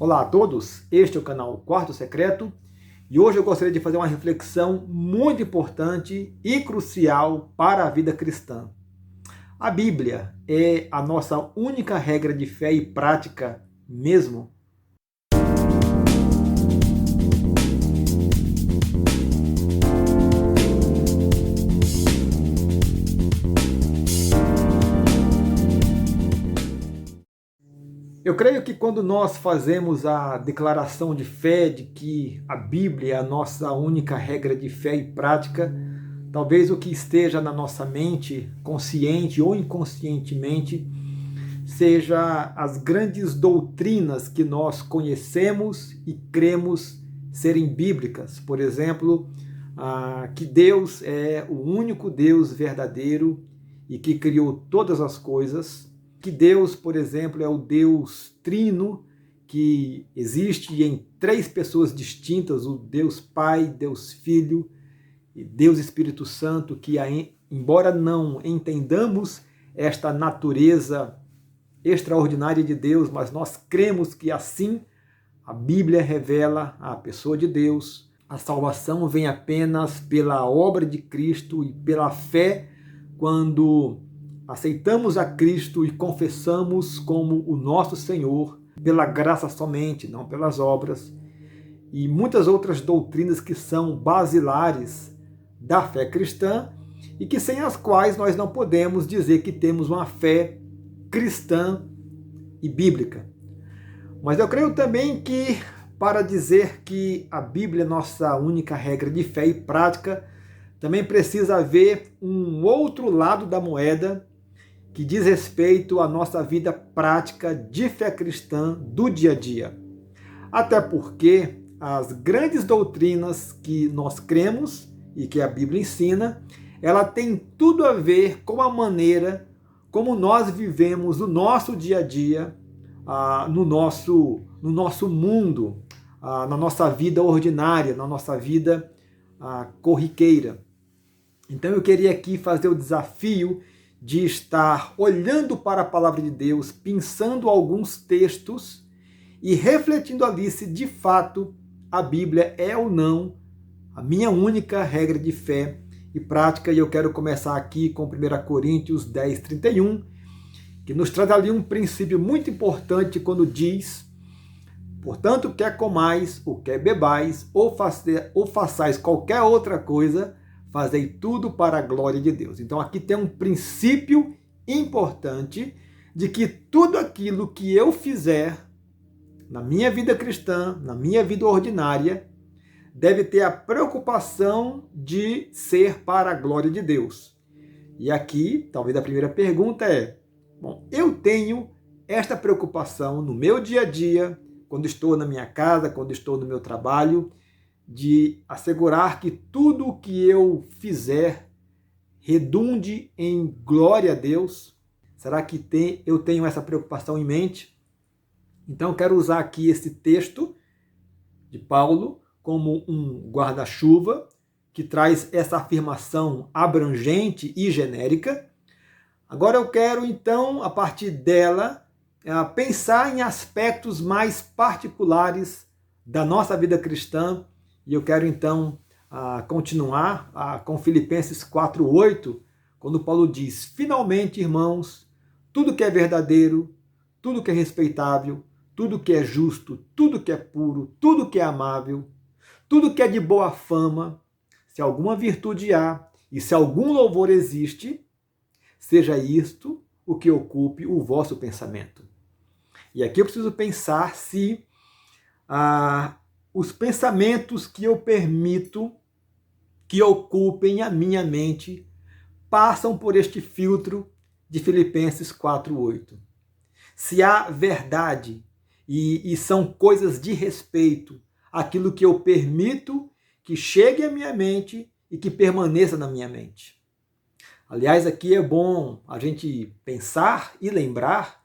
Olá a todos, este é o canal Quarto Secreto e hoje eu gostaria de fazer uma reflexão muito importante e crucial para a vida cristã. A Bíblia é a nossa única regra de fé e prática mesmo? Eu creio que quando nós fazemos a declaração de fé de que a Bíblia é a nossa única regra de fé e prática, talvez o que esteja na nossa mente, consciente ou inconscientemente, seja as grandes doutrinas que nós conhecemos e cremos serem bíblicas. Por exemplo, que Deus é o único Deus verdadeiro e que criou todas as coisas, que Deus, por exemplo, é o Deus trino, que existe em três pessoas distintas, o Deus Pai, Deus Filho e Deus Espírito Santo, que embora não entendamos esta natureza extraordinária de Deus, mas nós cremos que assim a Bíblia revela a pessoa de Deus. A salvação vem apenas pela obra de Cristo e pela fé quando aceitamos a Cristo e confessamos como o nosso Senhor, pela graça somente, não pelas obras, e muitas outras doutrinas que são basilares da fé cristã e que sem as quais nós não podemos dizer que temos uma fé cristã e bíblica. Mas eu creio também que para dizer que a Bíblia é nossa única regra de fé e prática, também precisa haver um outro lado da moeda que diz respeito à nossa vida prática de fé cristã do dia a dia. Até porque as grandes doutrinas que nós cremos e que a Bíblia ensina, ela tem tudo a ver com a maneira como nós vivemos o nosso dia a dia, no nosso mundo, na nossa vida ordinária, na nossa vida corriqueira. Então eu queria aqui fazer o desafio de estar olhando para a palavra de Deus, pensando alguns textos e refletindo ali se de fato a Bíblia é ou não a minha única regra de fé e prática. E eu quero começar aqui com 1 Coríntios 10, 31, que nos traz ali um princípio muito importante quando diz: portanto, quer comais, ou quer bebais, ou façais qualquer outra coisa, fazei tudo para a glória de Deus. Então aqui tem um princípio importante de que tudo aquilo que eu fizer na minha vida cristã, na minha vida ordinária, deve ter a preocupação de ser para a glória de Deus. E aqui, talvez a primeira pergunta é: bom, eu tenho esta preocupação no meu dia a dia, quando estou na minha casa, quando estou no meu trabalho, de assegurar que tudo o que eu fizer redunde em glória a Deus? Será que eu tenho essa preocupação em mente? Então, eu quero usar aqui esse texto de Paulo como um guarda-chuva que traz essa afirmação abrangente e genérica. Agora eu quero, então, a partir dela, pensar em aspectos mais particulares da nossa vida cristã. E eu quero, então, continuar com Filipenses 4:8, quando Paulo diz: finalmente, irmãos, tudo que é verdadeiro, tudo que é respeitável, tudo que é justo, tudo que é puro, tudo que é amável, tudo que é de boa fama, se alguma virtude há e se algum louvor existe, seja isto o que ocupe o vosso pensamento. E aqui eu preciso pensar se os pensamentos que eu permito que ocupem a minha mente passam por este filtro de Filipenses 4:8. Se há verdade e são coisas de respeito, aquilo que eu permito que chegue à minha mente e que permaneça na minha mente. Aliás, aqui é bom a gente pensar e lembrar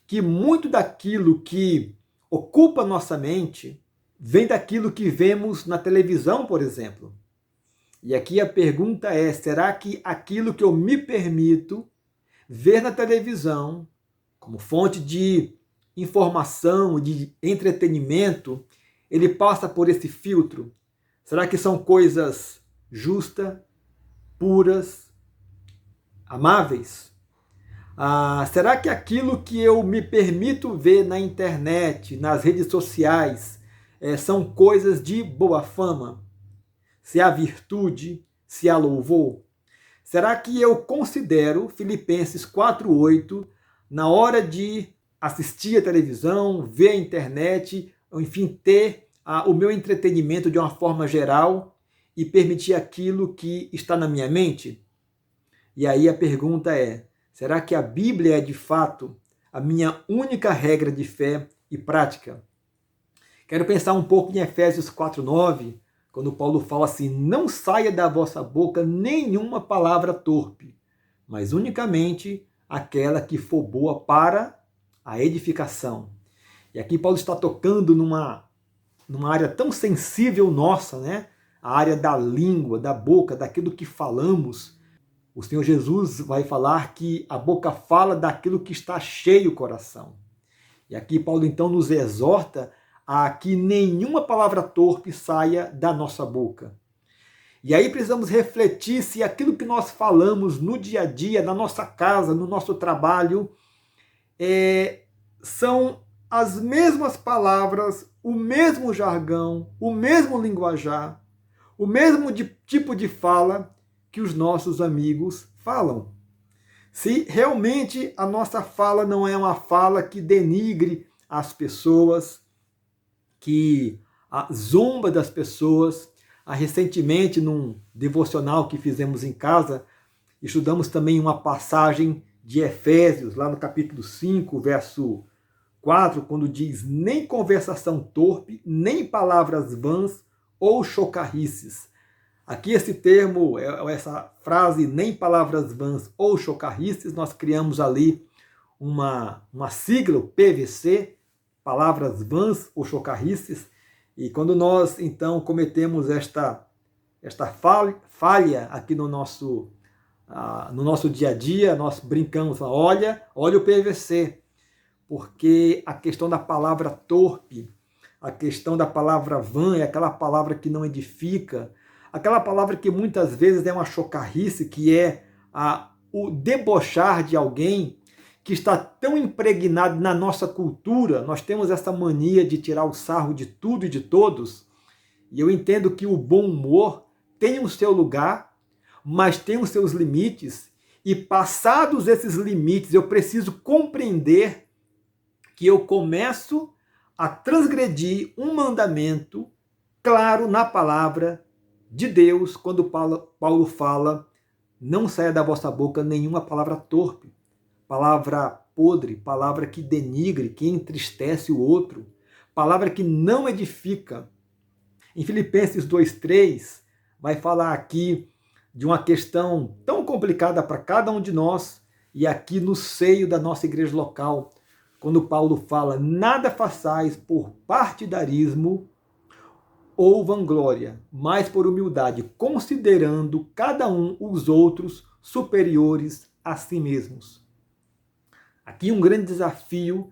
que muito daquilo que ocupa nossa mente vem daquilo que vemos na televisão, por exemplo. E aqui a pergunta é: será que aquilo que eu me permito ver na televisão, como fonte de informação, de entretenimento, ele passa por esse filtro? Será que são coisas justas, puras, amáveis? Será que aquilo que eu me permito ver na internet, nas redes sociais, são coisas de boa fama? Se há virtude, se há louvor? Será que eu considero Filipenses 4:8 na hora de assistir a televisão, ver a internet, enfim, ter o meu entretenimento de uma forma geral e permitir aquilo que está na minha mente? E aí a pergunta é: será que a Bíblia é de fato a minha única regra de fé e prática? Quero pensar um pouco em Efésios 4:9, quando Paulo fala assim: não saia da vossa boca nenhuma palavra torpe, mas unicamente aquela que for boa para a edificação. E aqui Paulo está tocando numa área tão sensível nossa, né? A área da língua, da boca, daquilo que falamos. O Senhor Jesus vai falar que a boca fala daquilo que está cheio o coração. E aqui Paulo então nos exorta a que nenhuma palavra torpe saia da nossa boca. E aí precisamos refletir se aquilo que nós falamos no dia a dia, na nossa casa, no nosso trabalho, são as mesmas palavras, o mesmo jargão, o mesmo linguajar, o mesmo tipo de fala que os nossos amigos falam. Se realmente a nossa fala não é uma fala que denigre as pessoas, que zomba das pessoas. Recentemente, num devocional que fizemos em casa, estudamos também uma passagem de Efésios, lá no capítulo 5, verso 4, quando diz: nem conversação torpe, nem palavras vãs ou chocarrices. Aqui esse termo, essa frase, nem palavras vãs ou chocarrices, nós criamos ali uma sigla, o PVC, palavras vãs ou chocarrices, e quando nós então cometemos esta falha aqui no nosso dia a dia, nós brincamos, olha o PVC, porque a questão da palavra torpe, a questão da palavra vã é aquela palavra que não edifica, aquela palavra que muitas vezes é uma chocarrice, que é o debochar de alguém que está tão impregnado na nossa cultura. Nós temos essa mania de tirar o sarro de tudo e de todos, e eu entendo que o bom humor tem o seu lugar, mas tem os seus limites, e passados esses limites eu preciso compreender que eu começo a transgredir um mandamento claro na palavra de Deus, quando Paulo fala: não saia da vossa boca nenhuma palavra torpe, palavra podre, palavra que denigre, que entristece o outro, palavra que não edifica. Em Filipenses 2:3 vai falar aqui de uma questão tão complicada para cada um de nós, e aqui no seio da nossa igreja local, quando Paulo fala: nada façais por partidarismo ou vanglória, mas por humildade, considerando cada um os outros superiores a si mesmos. Aqui um grande desafio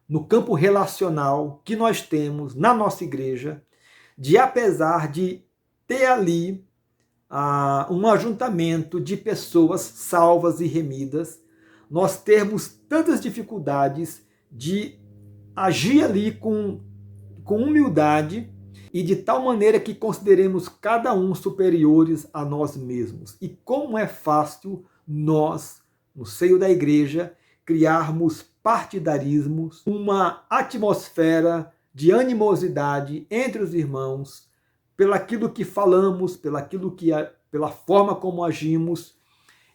no campo relacional que nós temos na nossa igreja, de apesar de ter ali um ajuntamento de pessoas salvas e remidas, nós termos tantas dificuldades de agir ali com humildade e de tal maneira que consideremos cada um superiores a nós mesmos. E como é fácil nós, no seio da igreja, criarmos partidarismos, uma atmosfera de animosidade entre os irmãos, pelaquilo que falamos, pela forma como agimos.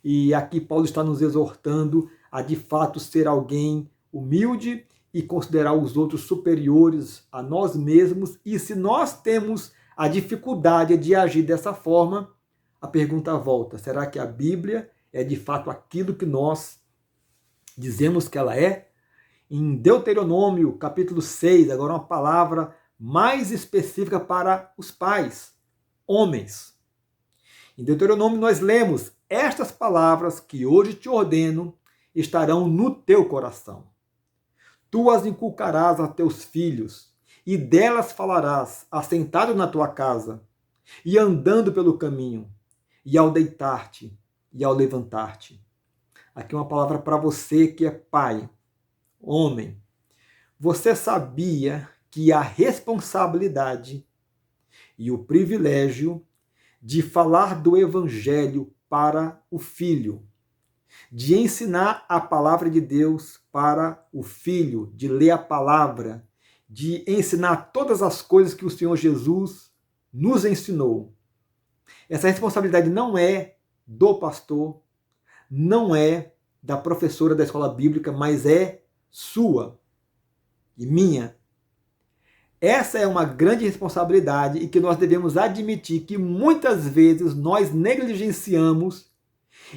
E aqui Paulo está nos exortando a de fato ser alguém humilde e considerar os outros superiores a nós mesmos. E se nós temos a dificuldade de agir dessa forma, a pergunta volta: será que a Bíblia é de fato aquilo que nós dizemos que ela é? Em Deuteronômio, capítulo 6, agora uma palavra mais específica para os pais, homens. Em Deuteronômio nós lemos: estas palavras que hoje te ordeno estarão no teu coração. Tu as inculcarás a teus filhos, e delas falarás, assentado na tua casa, e andando pelo caminho, e ao deitar-te, e ao levantar-te. Aqui uma palavra para você que é pai, homem. Você sabia que a responsabilidade e o privilégio de falar do Evangelho para o filho, de ensinar a palavra de Deus para o filho, de ler a palavra, de ensinar todas as coisas que o Senhor Jesus nos ensinou. Essa responsabilidade não é do pastor, não é da professora da escola bíblica, mas é sua e minha. Essa é uma grande responsabilidade e que nós devemos admitir que muitas vezes nós negligenciamos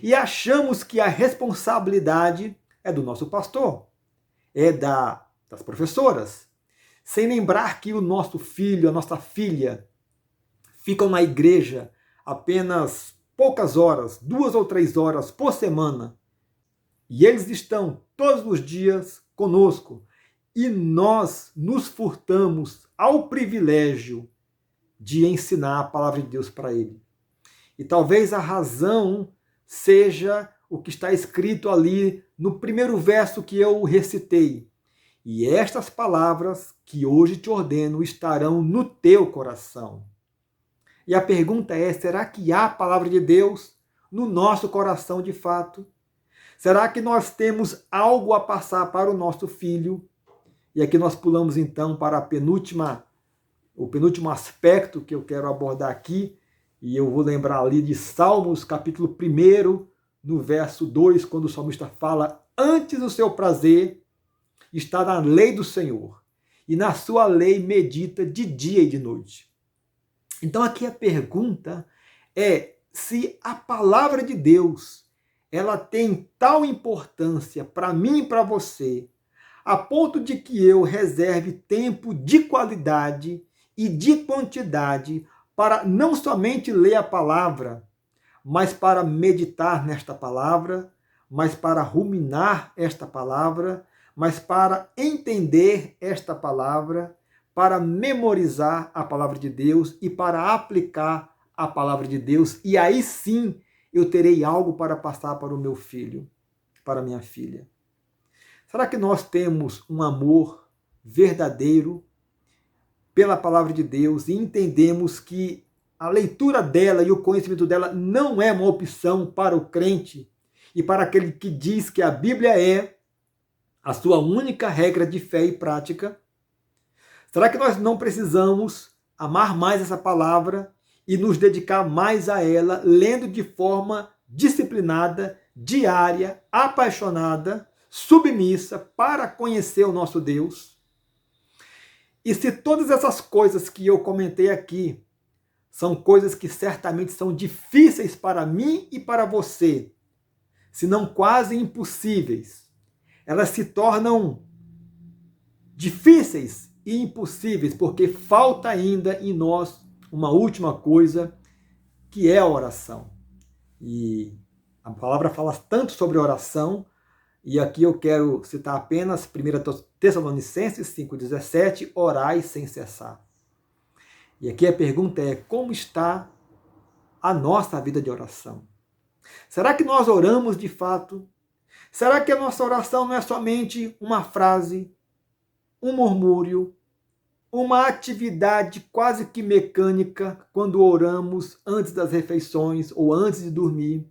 e achamos que a responsabilidade é do nosso pastor, é das professoras, sem lembrar que o nosso filho, a nossa filha, ficam na igreja apenas poucas horas, 2 ou 3 horas por semana, e eles estão todos os dias conosco, e nós nos furtamos ao privilégio de ensinar a palavra de Deus para ele. E talvez a razão seja o que está escrito ali no primeiro verso que eu recitei. E estas palavras que hoje te ordeno estarão no teu coração. E a pergunta é, será que há a palavra de Deus no nosso coração de fato? Será que nós temos algo a passar para o nosso filho? E aqui nós pulamos então para o penúltimo aspecto que eu quero abordar aqui, e eu vou lembrar ali de Salmos, capítulo 1, no verso 2, quando o salmista fala: antes o seu prazer está na lei do Senhor, e na sua lei medita de dia e de noite. Então aqui a pergunta é se a palavra de Deus ela tem tal importância para mim e para você, a ponto de que eu reserve tempo de qualidade e de quantidade para não somente ler a palavra, mas para meditar nesta palavra, mas para ruminar esta palavra, mas para entender esta palavra, para memorizar a palavra de Deus e para aplicar a palavra de Deus. E aí sim eu terei algo para passar para o meu filho, para a minha filha. Será que nós temos um amor verdadeiro pela palavra de Deus e entendemos que a leitura dela e o conhecimento dela não é uma opção para o crente e para aquele que diz que a Bíblia é a sua única regra de fé e prática? Será que nós não precisamos amar mais essa palavra e nos dedicar mais a ela, lendo de forma disciplinada, diária, apaixonada, submissa, para conhecer o nosso Deus? E se todas essas coisas que eu comentei aqui são coisas que certamente são difíceis para mim e para você, se não quase impossíveis, elas se tornam difíceis e impossíveis porque falta ainda em nós uma última coisa, que é a oração. E a palavra fala tanto sobre oração, e aqui eu quero citar apenas 1 Tessalonicenses 5,17, orai sem cessar. E aqui a pergunta é, como está a nossa vida de oração? Será que nós oramos de fato? Será que a nossa oração não é somente uma frase, um murmúrio, uma atividade quase que mecânica quando oramos antes das refeições ou antes de dormir?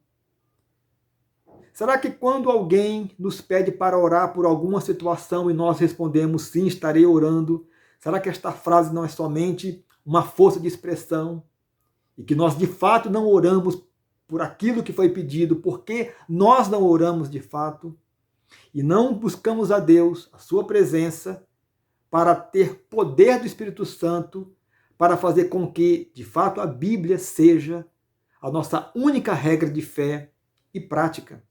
Será que quando alguém nos pede para orar por alguma situação e nós respondemos sim, estarei orando, será que esta frase não é somente uma força de expressão e que nós de fato não oramos por aquilo que foi pedido, porque nós não oramos de fato e não buscamos a Deus, a sua presença, para ter poder do Espírito Santo, para fazer com que, de fato, a Bíblia seja a nossa única regra de fé e prática?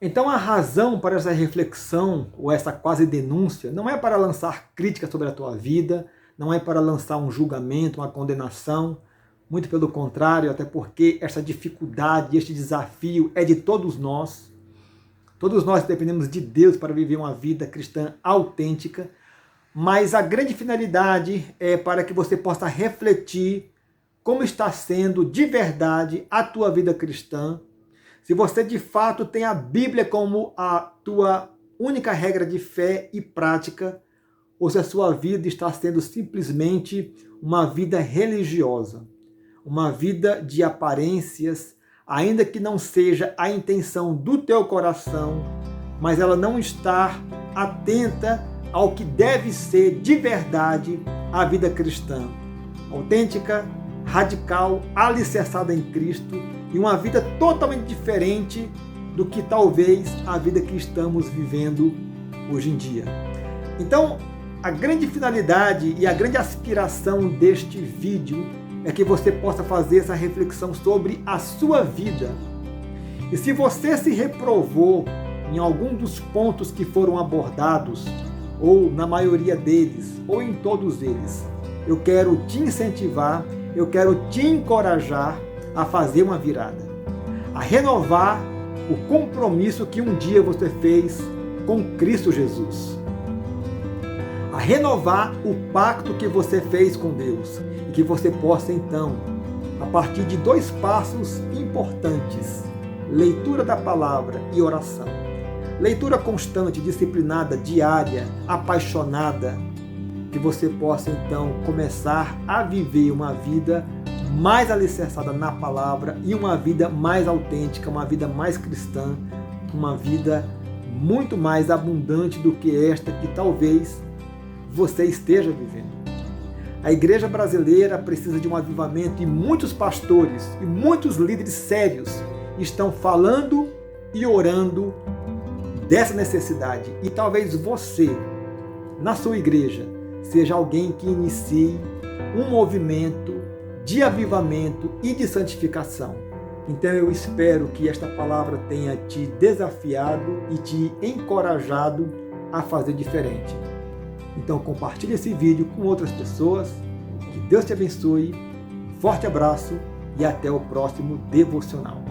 Então a razão para essa reflexão, ou essa quase denúncia, não é para lançar crítica sobre a tua vida, não é para lançar um julgamento, uma condenação, muito pelo contrário, até porque essa dificuldade, este desafio é de todos nós. Todos nós dependemos de Deus para viver uma vida cristã autêntica, mas a grande finalidade é para que você possa refletir como está sendo de verdade a tua vida cristã, se você de fato tem a Bíblia como a tua única regra de fé e prática, ou se a sua vida está sendo simplesmente uma vida religiosa, uma vida de aparências, ainda que não seja a intenção do teu coração, mas ela não está atenta ao que deve ser de verdade a vida cristã, autêntica, radical, alicerçada em Cristo e uma vida totalmente diferente do que talvez a vida que estamos vivendo hoje em dia. Então, a grande finalidade e a grande aspiração deste vídeo é que você possa fazer essa reflexão sobre a sua vida. E se você se reprovou em algum dos pontos que foram abordados, ou na maioria deles, ou em todos eles, eu quero te incentivar, eu quero te encorajar a fazer uma virada, a renovar o compromisso que um dia você fez com Cristo Jesus, a renovar o pacto que você fez com Deus e que você possa então, a partir de 2 passos importantes, leitura da palavra e oração, leitura constante, disciplinada, diária, apaixonada, que você possa então começar a viver uma vida mais alicerçada na palavra e uma vida mais autêntica, uma vida mais cristã, uma vida muito mais abundante do que esta que talvez você esteja vivendo. A igreja brasileira precisa de um avivamento e muitos pastores e muitos líderes sérios estão falando e orando dessa necessidade. E talvez você, na sua igreja, seja alguém que inicie um movimento de avivamento e de santificação. Então eu espero que esta palavra tenha te desafiado e te encorajado a fazer diferente. Então compartilhe esse vídeo com outras pessoas. Que Deus te abençoe. Forte abraço e até o próximo devocional.